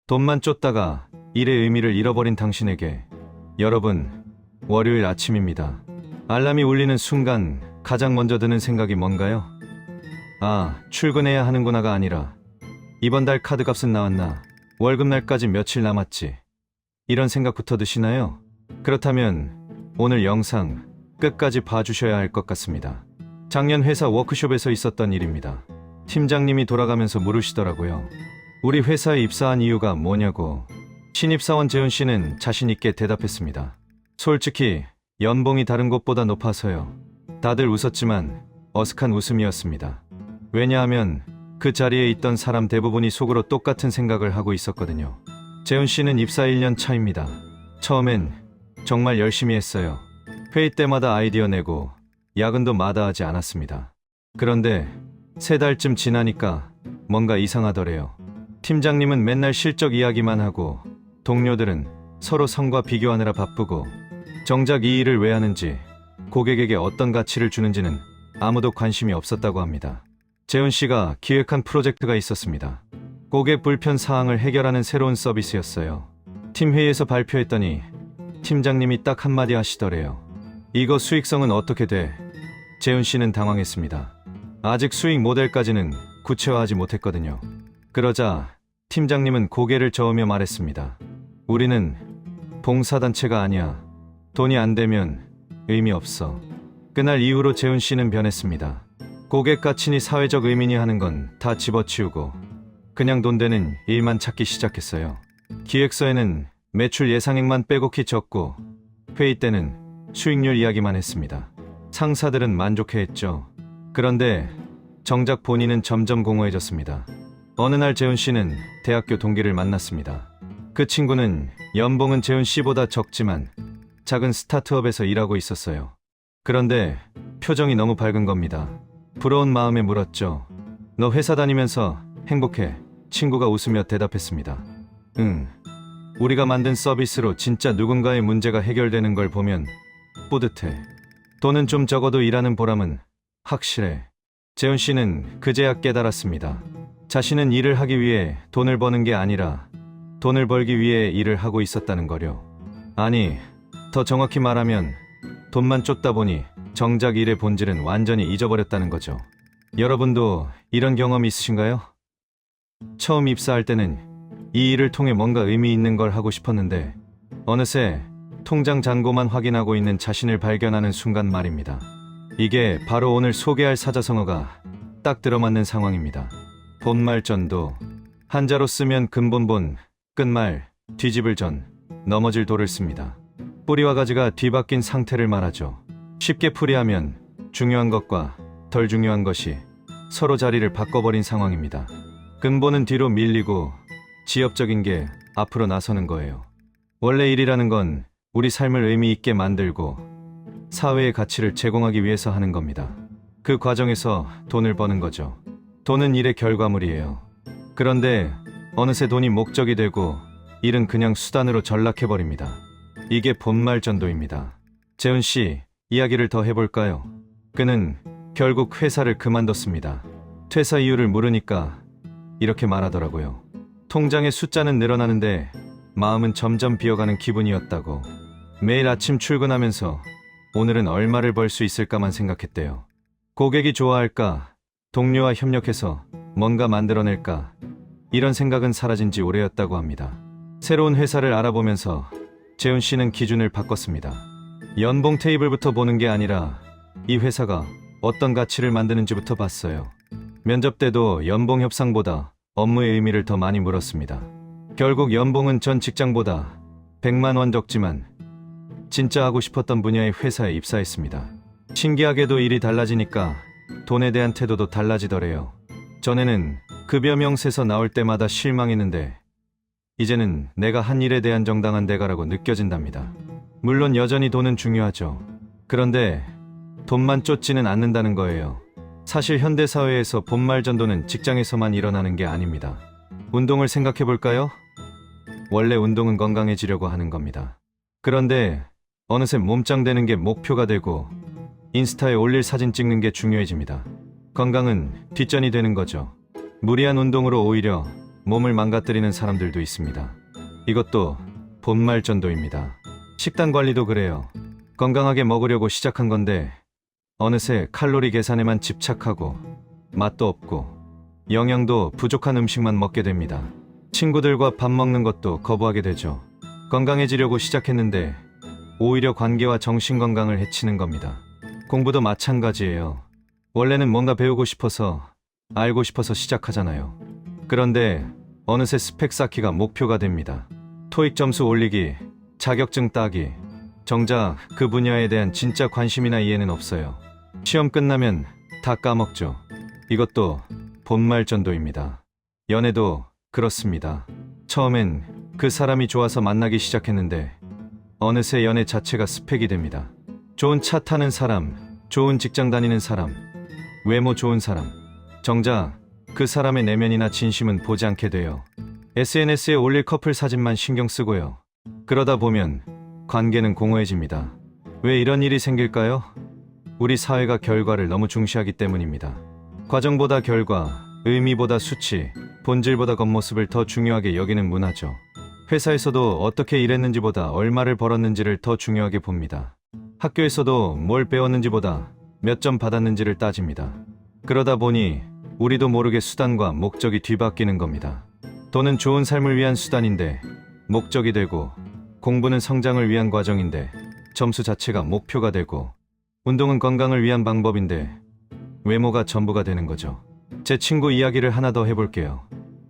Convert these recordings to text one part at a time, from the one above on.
돈만 쫓다가 일의 의미를 잃어버린 당신에게 여러분, 월요일 아침입니다. 알람이 울리는 순간 가장 먼저 드는 생각이 뭔가요? 아, 출근해야 하는구나가 아니라 이번 달 카드값은 나왔나? 월급날까지 며칠 남았지? 이런 생각부터 드시나요? 그렇다면 오늘 영상 끝까지 봐주셔야 할 것 같습니다. 작년 회사 워크숍에서 있었던 일입니다. 팀장님이 돌아가면서 물으시더라고요. 우리 회사에 입사한 이유가 뭐냐고. 신입사원 재훈 씨는 자신 있게 대답했습니다. 솔직히 연봉이 다른 곳보다 높아서요. 다들 웃었지만 어색한 웃음이었습니다. 왜냐하면 그 자리에 있던 사람 대부분이 속으로 똑같은 생각을 하고 있었거든요. 재훈 씨는 입사 1년 차입니다. 처음엔 정말 열심히 했어요. 회의 때마다 아이디어 내고 야근도 마다하지 않았습니다. 그런데 3달쯤 지나니까 뭔가 이상하더래요. 팀장님은 맨날 실적 이야기만 하고 동료들은 서로 성과 비교하느라 바쁘고 정작 이 일을 왜 하는지 고객에게 어떤 가치를 주는지는 아무도 관심이 없었다고 합니다. 재훈 씨가 기획한 프로젝트가 있었습니다. 고객 불편 사항을 해결하는 새로운 서비스였어요. 팀 회의에서 발표했더니 팀장님이 딱 한마디 하시더래요. 이거 수익성은 어떻게 돼? 재훈 씨는 당황했습니다. 아직 수익 모델까지는 구체화하지 못했거든요. 그러자 팀장님은 고개를 저으며 말했습니다. 우리는 봉사단체가 아니야. 돈이 안 되면 의미 없어. 그날 이후로 재훈 씨는 변했습니다. 고객 가치니 사회적 의미니 하는 건 다 집어치우고 그냥 돈 되는 일만 찾기 시작했어요. 기획서에는 매출 예상액만 빼곡히 적고 회의 때는 수익률 이야기만 했습니다. 상사들은 만족해했죠. 그런데 정작 본인은 점점 공허해졌습니다. 어느 날 재훈 씨는 대학교 동기를 만났습니다. 그 친구는 연봉은 재훈 씨보다 적지만 작은 스타트업에서 일하고 있었어요. 그런데 표정이 너무 밝은 겁니다. 부러운 마음에 물었죠. 너 회사 다니면서 행복해? 친구가 웃으며 대답했습니다. 응. 우리가 만든 서비스로 진짜 누군가의 문제가 해결되는 걸 보면 뿌듯해. 돈은 좀 적어도 일하는 보람은 확실해. 재훈 씨는 그제야 깨달았습니다. 자신은 일을 하기 위해 돈을 버는 게 아니라 돈을 벌기 위해 일을 하고 있었다는 거요. 아니, 더 정확히 말하면 돈만 쫓다 보니 정작 일의 본질은 완전히 잊어버렸다는 거죠. 여러분도 이런 경험 있으신가요? 처음 입사할 때는 이 일을 통해 뭔가 의미 있는 걸 하고 싶었는데 어느새 통장 잔고만 확인하고 있는 자신을 발견하는 순간 말입니다. 이게 바로 오늘 소개할 사자성어가 딱 들어맞는 상황입니다. 본말전도. 한자로 쓰면 근본본, 끝말, 뒤집을 전, 넘어질 도를 씁니다. 뿌리와 가지가 뒤바뀐 상태를 말하죠. 쉽게 풀이하면 중요한 것과 덜 중요한 것이 서로 자리를 바꿔버린 상황입니다. 근본은 뒤로 밀리고 지엽적인 게 앞으로 나서는 거예요. 원래 일이라는 건 우리 삶을 의미 있게 만들고 사회의 가치를 제공하기 위해서 하는 겁니다. 그 과정에서 돈을 버는 거죠. 돈은 일의 결과물이에요. 그런데 어느새 돈이 목적이 되고 일은 그냥 수단으로 전락해버립니다. 이게 본말전도입니다. 재훈 씨, 이야기를 더 해볼까요? 그는 결국 회사를 그만뒀습니다. 퇴사 이유를 물으니까 이렇게 말하더라고요. 통장의 숫자는 늘어나는데 마음은 점점 비어가는 기분이었다고. 매일 아침 출근하면서 오늘은 얼마를 벌 수 있을까만 생각했대요. 고객이 좋아할까? 동료와 협력해서 뭔가 만들어낼까? 이런 생각은 사라진 지 오래였다고 합니다. 새로운 회사를 알아보면서 재훈 씨는 기준을 바꿨습니다. 연봉 테이블부터 보는 게 아니라 이 회사가 어떤 가치를 만드는지부터 봤어요. 면접 때도 연봉 협상보다 업무의 의미를 더 많이 물었습니다. 결국 연봉은 전 직장보다 100만 원 적지만 진짜 하고 싶었던 분야의 회사에 입사했습니다. 신기하게도 일이 달라지니까 돈에 대한 태도도 달라지더래요. 전에는 급여 명세서 나올 때마다 실망했는데 이제는 내가 한 일에 대한 정당한 대가라고 느껴진답니다. 물론 여전히 돈은 중요하죠. 그런데 돈만 쫓지는 않는다는 거예요. 사실 현대사회에서 본말전도는 직장에서만 일어나는 게 아닙니다. 운동을 생각해 볼까요? 원래 운동은 건강해지려고 하는 겁니다. 그런데 어느새 몸짱 되는 게 목표가 되고 인스타에 올릴 사진 찍는 게 중요해집니다. 건강은 뒷전이 되는 거죠. 무리한 운동으로 오히려 몸을 망가뜨리는 사람들도 있습니다. 이것도 본말전도입니다. 식단 관리도 그래요. 건강하게 먹으려고 시작한 건데 어느새 칼로리 계산에만 집착하고 맛도 없고 영양도 부족한 음식만 먹게 됩니다. 친구들과 밥 먹는 것도 거부하게 되죠. 건강해지려고 시작했는데 오히려 관계와 정신건강을 해치는 겁니다. 공부도 마찬가지예요. 원래는 뭔가 배우고 싶어서 알고 싶어서 시작하잖아요. 그런데 어느새 스펙 쌓기가 목표가 됩니다. 토익 점수 올리기, 자격증 따기. 정작 그 분야에 대한 진짜 관심이나 이해는 없어요. 시험 끝나면 다 까먹죠. 이것도 본말전도입니다. 연애도 그렇습니다. 처음엔 그 사람이 좋아서 만나기 시작했는데 어느새 연애 자체가 스펙이 됩니다. 좋은 차 타는 사람, 좋은 직장 다니는 사람, 외모 좋은 사람. 정작 그 사람의 내면이나 진심은 보지 않게 돼요. SNS에 올릴 커플 사진만 신경 쓰고요. 그러다 보면 관계는 공허해집니다. 왜 이런 일이 생길까요? 우리 사회가 결과를 너무 중시하기 때문입니다. 과정보다 결과, 의미보다 수치, 본질보다 겉모습을 더 중요하게 여기는 문화죠. 회사에서도 어떻게 일했는지보다 얼마를 벌었는지를 더 중요하게 봅니다. 학교에서도 뭘 배웠는지보다 몇 점 받았는지를 따집니다. 그러다 보니 우리도 모르게 수단과 목적이 뒤바뀌는 겁니다. 돈은 좋은 삶을 위한 수단인데 목적이 되고, 공부는 성장을 위한 과정인데 점수 자체가 목표가 되고, 운동은 건강을 위한 방법인데 외모가 전부가 되는 거죠. 제 친구 이야기를 하나 더 해볼게요.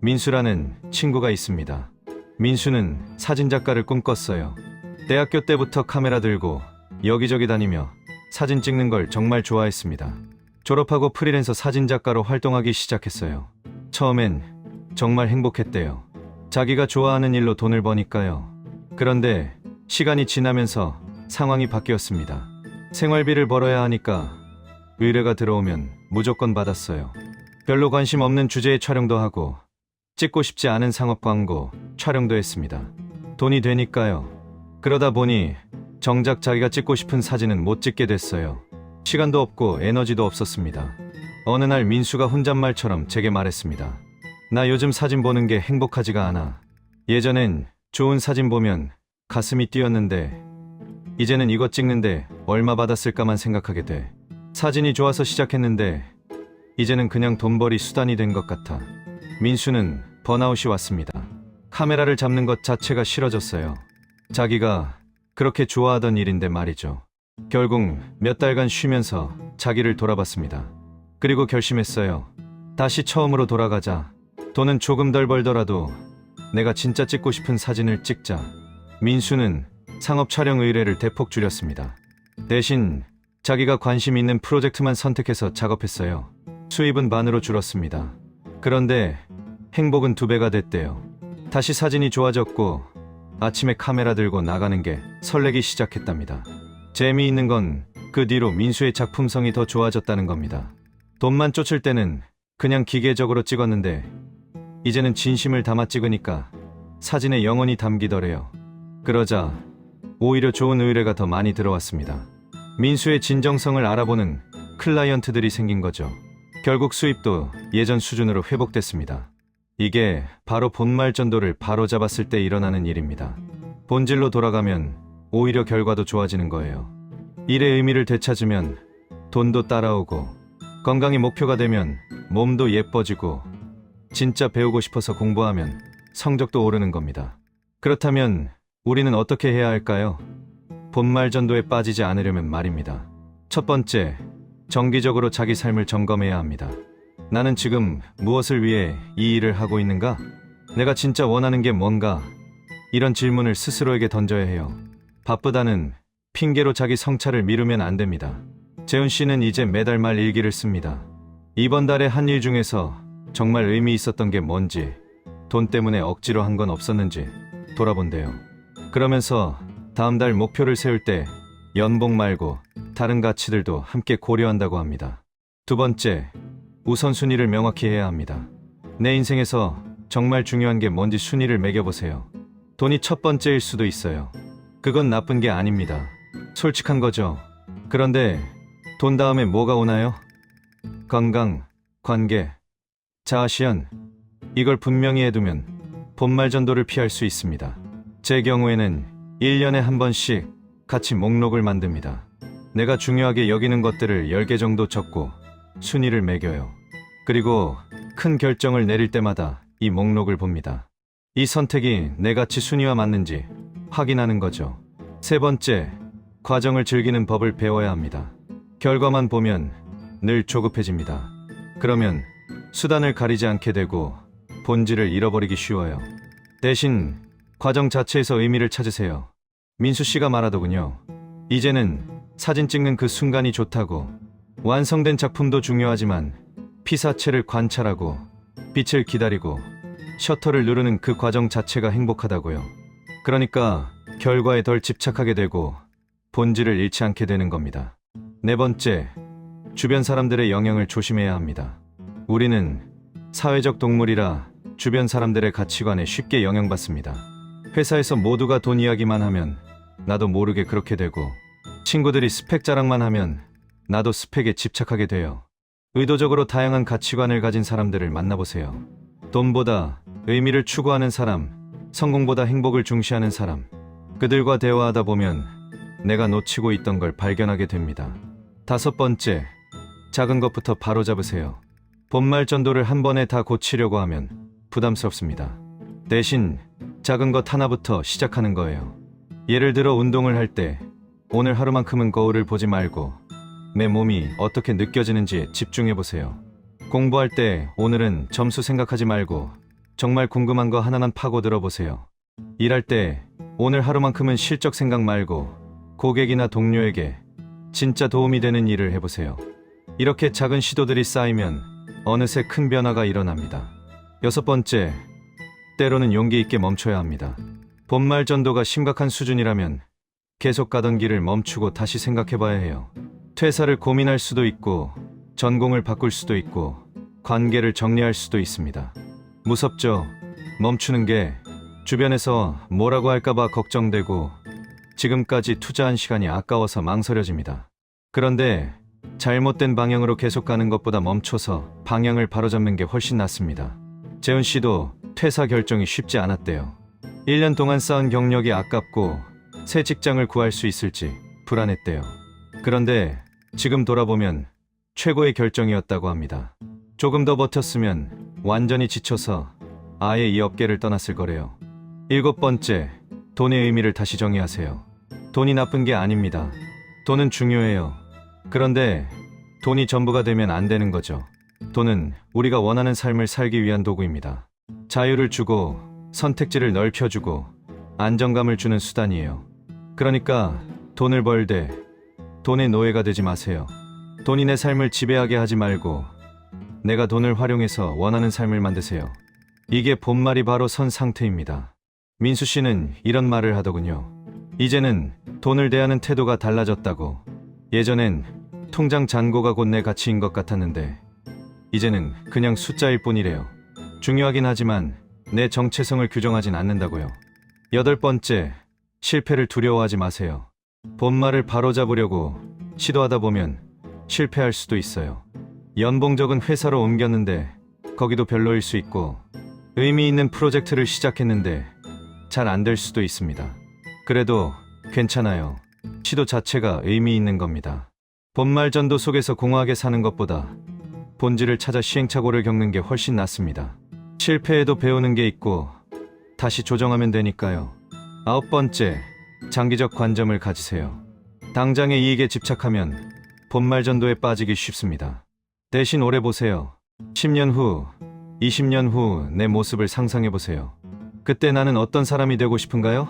민수라는 친구가 있습니다. 민수는 사진작가를 꿈꿨어요. 대학교 때부터 카메라 들고 여기저기 다니며 사진 찍는 걸 정말 좋아했습니다. 졸업하고 프리랜서 사진작가로 활동하기 시작했어요. 처음엔 정말 행복했대요. 자기가 좋아하는 일로 돈을 버니까요. 그런데 시간이 지나면서 상황이 바뀌었습니다. 생활비를 벌어야 하니까 의뢰가 들어오면 무조건 받았어요. 별로 관심 없는 주제의 촬영도 하고 찍고 싶지 않은 상업 광고 촬영도 했습니다. 돈이 되니까요. 그러다 보니 정작 자기가 찍고 싶은 사진은 못 찍게 됐어요. 시간도 없고 에너지도 없었습니다. 어느 날 민수가 혼잣말처럼 제게 말했습니다. 나 요즘 사진 보는 게 행복하지가 않아. 예전엔 좋은 사진 보면 가슴이 뛰었는데 이제는 이거 찍는데 얼마 받았을까만 생각하게 돼. 사진이 좋아서 시작했는데 이제는 그냥 돈벌이 수단이 된 것 같아. 민수는 번아웃이 왔습니다. 카메라를 잡는 것 자체가 싫어졌어요. 자기가 그렇게 좋아하던 일인데 말이죠. 결국 몇 달간 쉬면서 자기를 돌아봤습니다. 그리고 결심했어요. 다시 처음으로 돌아가자. 돈은 조금 덜 벌더라도 내가 진짜 찍고 싶은 사진을 찍자. 민수는 상업 촬영 의뢰를 대폭 줄였습니다. 대신 자기가 관심 있는 프로젝트만 선택해서 작업했어요. 수입은 반으로 줄었습니다. 그런데 행복은 2배가 됐대요. 다시 사진이 좋아졌고 아침에 카메라 들고 나가는 게 설레기 시작했답니다. 재미있는 건 그 뒤로 민수의 작품성이 더 좋아졌다는 겁니다. 돈만 쫓을 때는 그냥 기계적으로 찍었는데 이제는 진심을 담아 찍으니까 사진에 영혼이 담기더래요. 그러자 오히려 좋은 의뢰가 더 많이 들어왔습니다. 민수의 진정성을 알아보는 클라이언트들이 생긴 거죠. 결국 수입도 예전 수준으로 회복됐습니다. 이게 바로 본말전도를 바로잡았을 때 일어나는 일입니다. 본질로 돌아가면 오히려 결과도 좋아지는 거예요. 일의 의미를 되찾으면 돈도 따라오고, 건강이 목표가 되면 몸도 예뻐지고, 진짜 배우고 싶어서 공부하면 성적도 오르는 겁니다. 그렇다면 우리는 어떻게 해야 할까요? 본말전도에 빠지지 않으려면 말입니다. 첫 번째, 정기적으로 자기 삶을 점검해야 합니다. 나는 지금 무엇을 위해 이 일을 하고 있는가? 내가 진짜 원하는 게 뭔가? 이런 질문을 스스로에게 던져야 해요. 바쁘다는 핑계로 자기 성찰을 미루면 안 됩니다. 재훈 씨는 이제 매달 말 일기를 씁니다. 이번 달에 한 일 중에서 정말 의미 있었던 게 뭔지, 돈 때문에 억지로 한 건 없었는지 돌아본대요. 그러면서 다음 달 목표를 세울 때 연봉 말고 다른 가치들도 함께 고려한다고 합니다. 두 번째, 우선순위를 명확히 해야 합니다. 내 인생에서 정말 중요한 게 뭔지 순위를 매겨보세요. 돈이 첫 번째일 수도 있어요. 그건 나쁜 게 아닙니다. 솔직한 거죠. 그런데 돈 다음에 뭐가 오나요? 건강, 관계, 자아실현, 이걸 분명히 해두면 본말 전도를 피할 수 있습니다. 제 경우에는 1년에 한 번씩 같이 목록을 만듭니다. 내가 중요하게 여기는 것들을 10개 정도 적고 순위를 매겨요. 그리고 큰 결정을 내릴 때마다 이 목록을 봅니다. 이 선택이 내 가치 순위와 맞는지 확인하는 거죠. 세 번째, 과정을 즐기는 법을 배워야 합니다. 결과만 보면 늘 조급해집니다. 그러면 수단을 가리지 않게 되고 본질을 잃어버리기 쉬워요. 대신 과정 자체에서 의미를 찾으세요. 민수 씨가 말하더군요. 이제는 사진 찍는 그 순간이 좋다고. 완성된 작품도 중요하지만 피사체를 관찰하고 빛을 기다리고 셔터를 누르는 그 과정 자체가 행복하다고요. 그러니까 결과에 덜 집착하게 되고 본질을 잃지 않게 되는 겁니다. 네 번째, 주변 사람들의 영향을 조심해야 합니다. 우리는 사회적 동물이라 주변 사람들의 가치관에 쉽게 영향받습니다. 회사에서 모두가 돈 이야기만 하면 나도 모르게 그렇게 되고, 친구들이 스펙 자랑만 하면 나도 스펙에 집착하게 돼요. 의도적으로 다양한 가치관을 가진 사람들을 만나보세요. 돈보다 의미를 추구하는 사람, 성공보다 행복을 중시하는 사람, 그들과 대화하다 보면 내가 놓치고 있던 걸 발견하게 됩니다. 다섯 번째, 작은 것부터 바로잡으세요. 본말 전도를 한 번에 다 고치려고 하면 부담스럽습니다. 대신 작은 것 하나부터 시작하는 거예요. 예를 들어 운동을 할 때 오늘 하루만큼은 거울을 보지 말고 내 몸이 어떻게 느껴지는지에 집중해보세요. 공부할 때 오늘은 점수 생각하지 말고 정말 궁금한 거 하나만 파고들어보세요. 일할 때 오늘 하루만큼은 실적 생각 말고 고객이나 동료에게 진짜 도움이 되는 일을 해보세요. 이렇게 작은 시도들이 쌓이면 어느새 큰 변화가 일어납니다. 여섯 번째, 때로는 용기 있게 멈춰야 합니다. 본말 전도가 심각한 수준이라면 계속 가던 길을 멈추고 다시 생각해봐야 해요. 퇴사를 고민할 수도 있고, 전공을 바꿀 수도 있고, 관계를 정리할 수도 있습니다. 무섭죠? 멈추는 게 주변에서 뭐라고 할까봐 걱정되고, 지금까지 투자한 시간이 아까워서 망설여집니다. 그런데 잘못된 방향으로 계속 가는 것보다 멈춰서 방향을 바로잡는 게 훨씬 낫습니다. 재훈 씨도 퇴사 결정이 쉽지 않았대요. 1년 동안 쌓은 경력이 아깝고 새 직장을 구할 수 있을지 불안했대요. 그런데 지금 돌아보면 최고의 결정이었다고 합니다. 조금 더 버텼으면 완전히 지쳐서 아예 이 업계를 떠났을 거래요. 일곱 번째, 돈의 의미를 다시 정의하세요. 돈이 나쁜 게 아닙니다. 돈은 중요해요. 그런데 돈이 전부가 되면 안 되는 거죠. 돈은 우리가 원하는 삶을 살기 위한 도구입니다. 자유를 주고 선택지를 넓혀주고 안정감을 주는 수단이에요. 그러니까 돈을 벌되 돈의 노예가 되지 마세요. 돈이 내 삶을 지배하게 하지 말고 내가 돈을 활용해서 원하는 삶을 만드세요. 이게 본말이 바로 선 상태입니다. 민수 씨는 이런 말을 하더군요. 이제는 돈을 대하는 태도가 달라졌다고. 예전엔 통장 잔고가 곧 내 가치인 것 같았는데 이제는 그냥 숫자일 뿐이래요. 중요하긴 하지만 내 정체성을 규정하진 않는다고요. 여덟 번째, 실패를 두려워하지 마세요. 본말을 바로잡으려고 시도하다 보면 실패할 수도 있어요. 연봉적인 회사로 옮겼는데 거기도 별로일 수 있고, 의미 있는 프로젝트를 시작했는데 잘 안 될 수도 있습니다. 그래도 괜찮아요. 시도 자체가 의미 있는 겁니다. 본말 전도 속에서 공허하게 사는 것보다 본질을 찾아 시행착오를 겪는 게 훨씬 낫습니다. 실패해도 배우는 게 있고 다시 조정하면 되니까요. 아홉 번째, 장기적 관점을 가지세요. 당장의 이익에 집착하면 본말 전도에 빠지기 쉽습니다. 대신 오래 보세요. 10년 후, 20년 후 내 모습을 상상해 보세요. 그때 나는 어떤 사람이 되고 싶은가요?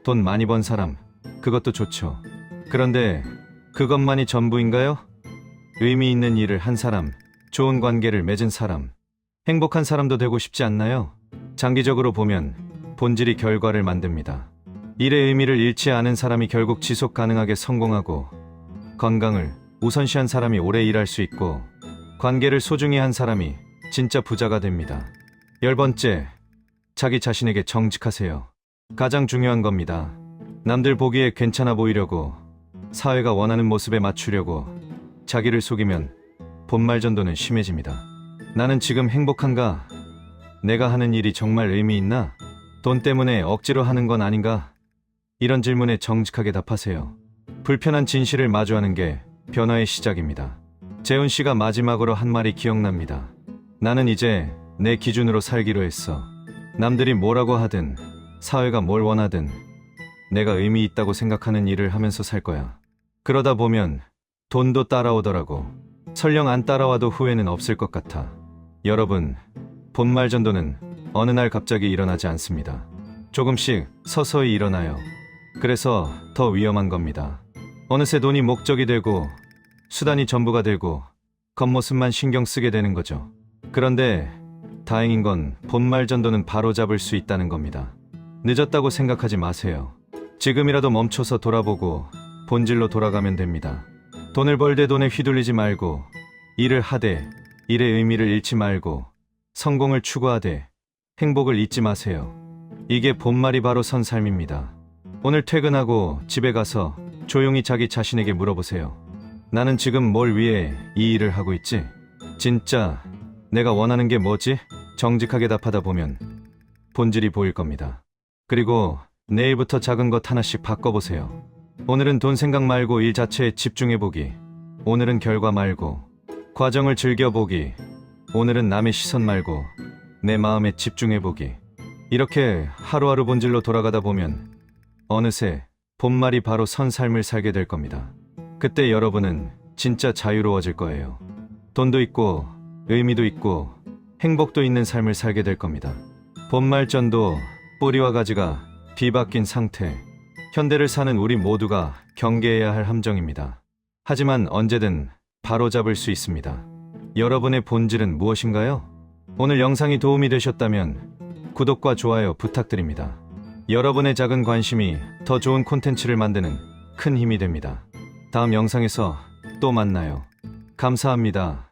돈 많이 번 사람, 그것도 좋죠. 그런데 그것만이 전부인가요? 의미 있는 일을 한 사람, 좋은 관계를 맺은 사람, 행복한 사람도 되고 싶지 않나요? 장기적으로 보면 본질이 결과를 만듭니다. 일의 의미를 잃지 않은 사람이 결국 지속 가능하게 성공하고, 건강을 우선시한 사람이 오래 일할 수 있고, 관계를 소중히 한 사람이 진짜 부자가 됩니다. 열 번째, 자기 자신에게 정직하세요. 가장 중요한 겁니다. 남들 보기에 괜찮아 보이려고, 사회가 원하는 모습에 맞추려고 자기를 속이면 본말 전도는 심해집니다. 나는 지금 행복한가? 내가 하는 일이 정말 의미 있나? 돈 때문에 억지로 하는 건 아닌가? 이런 질문에 정직하게 답하세요. 불편한 진실을 마주하는 게 변화의 시작입니다. 재훈 씨가 마지막으로 한 말이 기억납니다. 나는 이제 내 기준으로 살기로 했어. 남들이 뭐라고 하든 사회가 뭘 원하든 내가 의미 있다고 생각하는 일을 하면서 살 거야. 그러다 보면 돈도 따라오더라고. 설령 안 따라와도 후회는 없을 것 같아. 여러분, 본말전도는 어느 날 갑자기 일어나지 않습니다. 조금씩 서서히 일어나요. 그래서 더 위험한 겁니다. 어느새 돈이 목적이 되고 수단이 전부가 되고 겉모습만 신경 쓰게 되는 거죠. 그런데 다행인 건 본말전도는 바로잡을 수 있다는 겁니다. 늦었다고 생각하지 마세요. 지금이라도 멈춰서 돌아보고 본질로 돌아가면 됩니다. 돈을 벌되 돈에 휘둘리지 말고, 일을 하되 일의 의미를 잃지 말고, 성공을 추구하되 행복을 잊지 마세요. 이게 본말이 바로 선 삶입니다. 오늘 퇴근하고 집에 가서 조용히 자기 자신에게 물어보세요. 나는 지금 뭘 위해 이 일을 하고 있지? 진짜 내가 원하는 게 뭐지? 정직하게 답하다 보면 본질이 보일 겁니다. 그리고 내일부터 작은 것 하나씩 바꿔보세요. 오늘은 돈 생각 말고 일 자체에 집중해보기. 오늘은 결과 말고 과정을 즐겨보기. 오늘은 남의 시선 말고 내 마음에 집중해보기. 이렇게 하루하루 본질로 돌아가다 보면 어느새 본말이 바로 선 삶을 살게 될 겁니다. 그때 여러분은 진짜 자유로워질 거예요. 돈도 있고 의미도 있고 행복도 있는 삶을 살게 될 겁니다. 본말전도 뿌리와 가지가 뒤바뀐 상태. 현대를 사는 우리 모두가 경계해야 할 함정입니다. 하지만 언제든 바로잡을 수 있습니다. 여러분의 본질은 무엇인가요? 오늘 영상이 도움이 되셨다면 구독과 좋아요 부탁드립니다. 여러분의 작은 관심이 더 좋은 콘텐츠를 만드는 큰 힘이 됩니다. 다음 영상에서 또 만나요. 감사합니다.